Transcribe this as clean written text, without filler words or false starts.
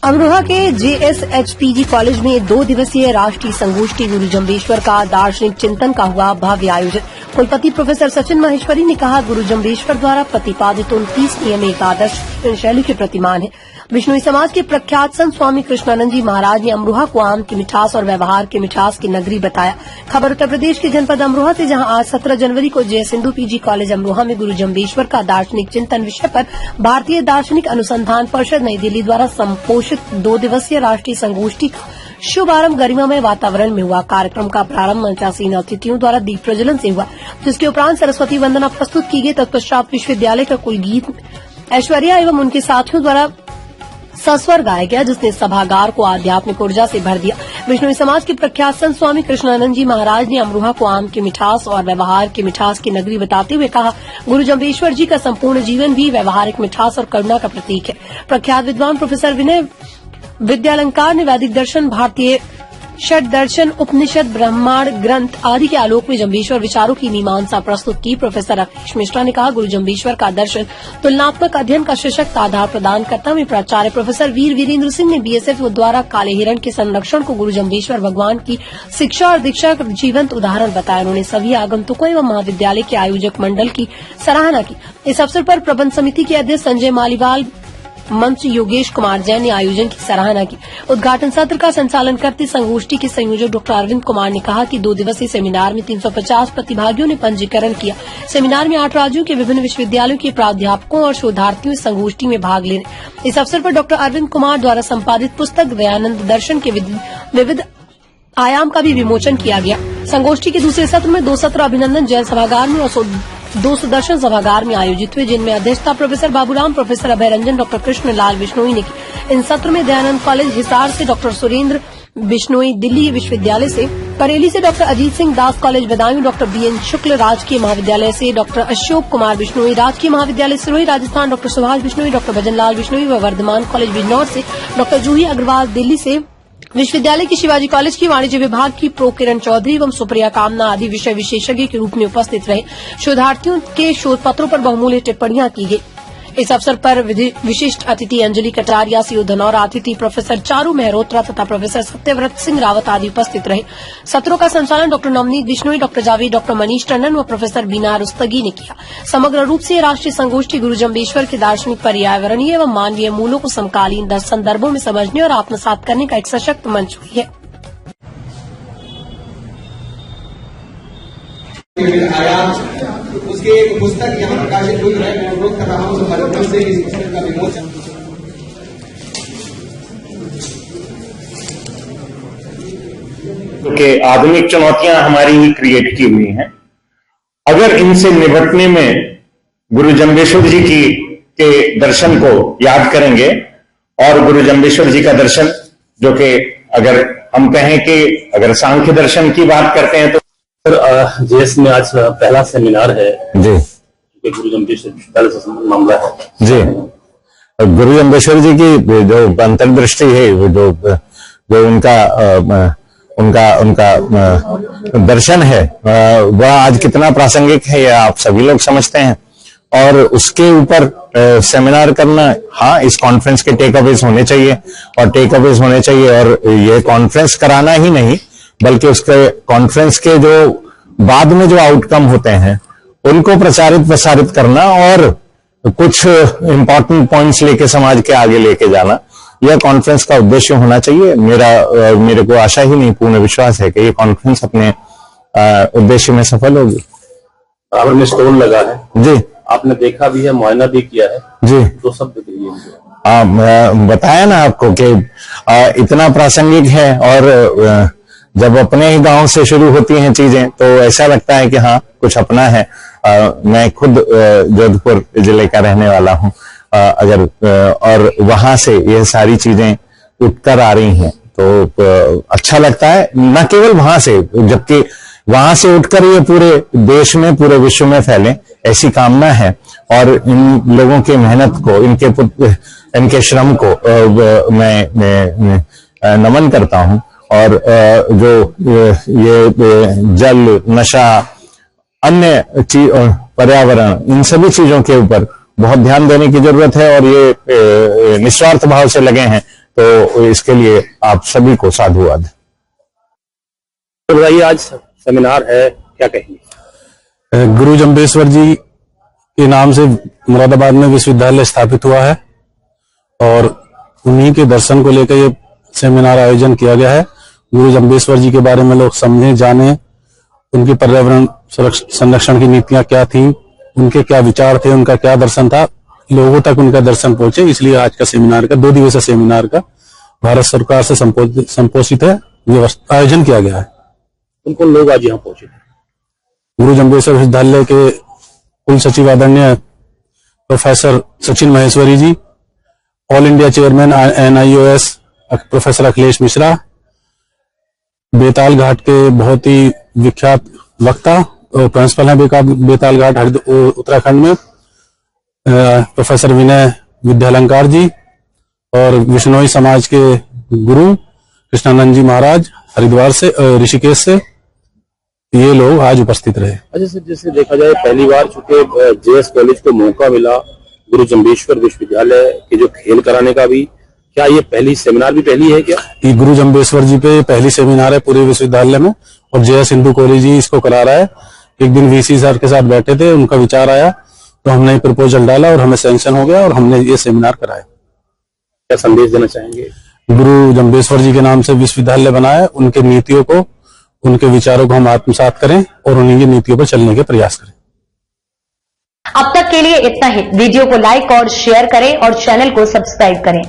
अमरोहा के JSHPG college में 2 दिवसीय राष्ट्रीय संगोष्ठी गुरु जम्बेश्वर का दार्शनिक चिंतन का हुआ भव्य आयोजन। कुलपति प्रोफेसर सचिन माहेश्वरी ने कहा, गुरु जम्बेश्वर द्वारा प्रतिपादित 29 नियम एक आदर्श शैली के प्रतिमान है। विष्णुई समाज के प्रख्यात संत स्वामी कृष्णानंद जी महाराज ने अमरोहा को आम की मिठास और व्यवहार की मिठास की नगरी बताया। खबर उत्तर प्रदेश के जनपद अमरोहा से, जहां आज 17 जनवरी को जय सिंधु PG कॉलेज अमरोहा में गुरु जम्बेश्वर का दार्शनिक चिंतन विषय पर भारतीय दार्शनिक अनुसंधान परिषद नई दिल्ली द्वारा संपोषित 2 दिवसीय राष्ट्रीय संगोष्ठी का शुभारंभ गरिमामय वातावरण में हुआ। कार्यक्रम का प्रारंभ मंचासीन अतिथियों द्वारा दीप प्रज्वलन से हुआ, जिसके उपरांत सरस्वती वंदना प्रस्तुत की गई। तत्पश्चात विश्वविद्यालय का कुलगीत ऐश्वर्या एवं उनके साथियों द्वारा सस्वर गाया गया, जिसने सभागार को आध्यात्मिक ऊर्जा से भर दिया। विष्णुई समाज के प्रख्यात संत स्वामी कृष्णानंद जी महाराज ने अमरोहा को आम की मिठास और व्यवहार की मिठास की नगरी बताते हुए कहा, गुरु जम्बेश्वर जी का संपूर्ण जीवन भी व्यवहारिक मिठास और करुणा का प्रतीक है। प्रख्यात विद्वान प्रोफेसर विनय विद्यालंकार ने वैदिक दर्शन, भारतीय षट दर्शन, उपनिषद, ब्रह्मांड ग्रंथ आदि के आलोक में जम्बेश्वर विचारों की मीमांसा प्रस्तुत की। प्रोफेसर अखिलेश मिश्रा ने कहा, गुरु जम्बेश्वर का दर्शन तुलनात्मक अध्ययन का सशक्त आधार प्रदान करता है। प्राचार्य प्रोफेसर वीरेंद्र सिंह ने BSF द्वारा काले हिरण के संरक्षण को गुरु जम्बेश्वर भगवान की शिक्षा और दीक्षा का जीवंत उदाहरण बताया। उन्होंने सभी आगंतुकों एवं महाविद्यालय के आयोजक मंडल की सराहना की। इस अवसर पर प्रबंध समिति के अध्यक्ष संजय मालीवाल, मंच योगेश कुमार जैन ने आयोजन की सराहना की। उद्घाटन सत्र का संचालन करते संगोष्ठी के संयोजक डॉक्टर अरविंद कुमार ने कहा कि 2 दिवसीय सेमिनार में 350 प्रतिभागियों ने पंजीकरण किया। सेमिनार में 8 राज्यों के विभिन्न विश्वविद्यालयों के प्राध्यापकों और शोधार्थियों इस संगोष्ठी में भाग ले रहे। इस अवसर पर डॉक्टर अरविंद कुमार द्वारा संपादित पुस्तक दयानंद दर्शन के विविध आयाम का भी विमोचन किया गया। संगोष्ठी के दूसरे सत्र में 2 सत्र अभिनंदन जैन सभागार में और 2 सुदर्शन सभागार में आयोजित हुए, जिनमें अध्यक्षता प्रोफेसर बाबूराम, प्रोफेसर अभय रंजन, डॉक्टर कृष्ण लाल बिश्नोई ने की। इन सत्र में दयानंद कॉलेज हिसार से डॉक्टर सुरेंद्र बिश्नोई, दिल्ली विश्वविद्यालय से बरेली से डॉक्टर अजीत सिंह दास कॉलेज बदायूं, डॉक्टर BN शुक्ल राजकीय महाविद्यालय से डॉक्टर अशोक कुमार बिश्नोई, राजकीय महाविद्यालय सिरोही राजस्थान डॉक्टर सुभाष बिश्नोई, डॉक्टर भजनलाल बिश्नोई व वर्धमान कॉलेज बिजनौर से डॉक्टर जूही अग्रवाल, दिल्ली से विश्वविद्यालय की शिवाजी कॉलेज की वाणिज्य विभाग की प्रो किरण चौधरी एवं सुप्रिया कामना आदि विषय विशेषज्ञ के रूप में उपस्थित रहे। शोधार्थियों के शोध पत्रों पर बहुमूल्य टिप्पणियां की गई। इस अवसर पर विशिष्ट अतिथि अंजलि कटारिया, CO धनौरा, अतिथि प्रोफेसर चारू मेहरोत्रा तथा प्रोफेसर सत्यव्रत सिंह रावत आदि उपस्थित रहे। सत्रों का संचालन doctor Navneet Bishnoi, doctor Javed, doctor Manish Tandon व प्रोफेसर बीना रुस्तगी ने किया। समग्र रूप से राष्ट्रीय संगोष्ठी गुरु जम्बेश्वर के दार्शनिक, पर्यावरणीय एवं मानवीय मूल्यों को समकालीन संदर्भों में समझने और आत्मसात करने का एक सशक्त मंच हुई है। उसके पुस्तक यहाँ प्रकाशित हुई है। मैं अनुरोध कर रहा हूँ कार्यक्रम से इस पुस्तक का विमोचन। क्योंकि आधुनिक चुनौतियां हमारी ही क्रिएट की हुई हैं। अगर इनसे निपटने में गुरु जम्बेश्वर जी के दर्शन को याद करेंगे और गुरु जम्बेश्वर जी का दर्शन, जो कि अगर हम कहें कि अगर सांख्य दर्शन की बात करते हैं तो JS में आज पहला सेमिनार है जी, गुरु जम्बेश्वर से मामला है जी। गुरु जम्बेश्वर जी की जो अंतर्दृष्टि है, जो उनका दर्शन है, वह आज कितना प्रासंगिक है यह आप सभी लोग समझते हैं। और उसके ऊपर सेमिनार करना, हाँ, इस कॉन्फ्रेंस के टेक अवेज होने चाहिए और ये कॉन्फ्रेंस कराना ही नहीं बल्कि उसके कॉन्फ्रेंस के जो बाद में जो आउटकम होते हैं उनको प्रसारित करना और कुछ इंपॉर्टेंट पॉइंट्स लेके समाज के आगे लेके जाना, यह कॉन्फ्रेंस का उद्देश्य होना चाहिए। मेरे को आशा ही नहीं, पूर्ण विश्वास है कि ये कॉन्फ्रेंस अपने उद्देश्य में सफल होगी। बराबर में स्टोन लगा है जी, आपने देखा भी है, मुआयना भी किया है जी। तो सब बताया ना आपको कि इतना प्रासंगिक है और जब अपने ही गांव से शुरू होती हैं चीजें तो ऐसा लगता है कि हाँ, कुछ अपना है। मैं खुद जोधपुर जिले का रहने वाला हूँ, और वहां से ये सारी चीजें उठकर आ रही हैं तो अच्छा लगता है। न केवल वहां से, जबकि वहां से उठकर ये पूरे देश में, पूरे विश्व में फैले, ऐसी कामना है। और इन लोगों की मेहनत को, इनके श्रम को मैं नमन करता हूँ। और जो ये जल, नशा, अन्य पर्यावरण, इन सभी चीजों के ऊपर बहुत ध्यान देने की जरूरत है और ये निस्वार्थ भाव से लगे हैं तो इसके लिए आप सभी को साधुवाद। तो बताइए, आज सेमिनार है, क्या कहेंगे? गुरु जंबेश्वर जी के नाम से मुरादाबाद में विश्वविद्यालय स्थापित हुआ है और उन्हीं के दर्शन को लेकर ये सेमिनार आयोजन किया गया है। गुरु जंबेश्वर जी के बारे में लोग समझें, जाने, उनकी पर्यावरण संरक्षण की नीतियां क्या थी, उनके क्या विचार थे, उनका क्या दर्शन था, लोगों तक उनका दर्शन पहुंचे। इसलिए आज का सेमिनार का 2 दिवसीय सेमिनार का भारत सरकार से संपोषित है आयोजन किया गया है। उनको लोग आज यहाँ पहुंचे थे? गुरु जंबेश्वर विश्वविद्यालय के कुल सचिव आदरणीय professor Sachin Maheshwari ji, all India chairman NIOS professor Akhilesh Mishra, Betal Ghat के बहुत ही विख्यात वक्ता और प्रिंसिपल हैं बेताल घाट उत्तराखंड में प्रोफेसर विनय विद्यालंकार जी, और विश्नोई समाज के गुरु कृष्णानंद जी महाराज हरिद्वार से, ऋषिकेश से, ये लोग आज उपस्थित रहे। अच्छा सर, जैसे देखा जाए पहली बार चूंकि JS कॉलेज को मौका मिला गुरु जंबेश्वर विश्वविद्यालय के जो खेल कराने का भी, क्या ये पहली सेमिनार भी पहली है क्या? ये गुरु जंबेश्वर जी पे पहली सेमिनार है पूरे विश्वविद्यालय में और JS हिंदू कॉलेज ही इसको करा रहा है। एक दिन VC सर के साथ बैठे थे, उनका विचार आया तो हमने प्रपोजल डाला और हमें सैंक्शन हो गया और हमने ये सेमिनार कराया। क्या संदेश देना चाहेंगे? गुरु जंबेश्वर जी के नाम से विश्वविद्यालय बनाया, उनके नीतियों को, उनके विचारों को हम आत्मसात करें और उन्हीं की नीतियों पर चलने के प्रयास करें। अब तक के लिए इतना ही। वीडियो को लाइक और शेयर करें और चैनल को सब्सक्राइब करें।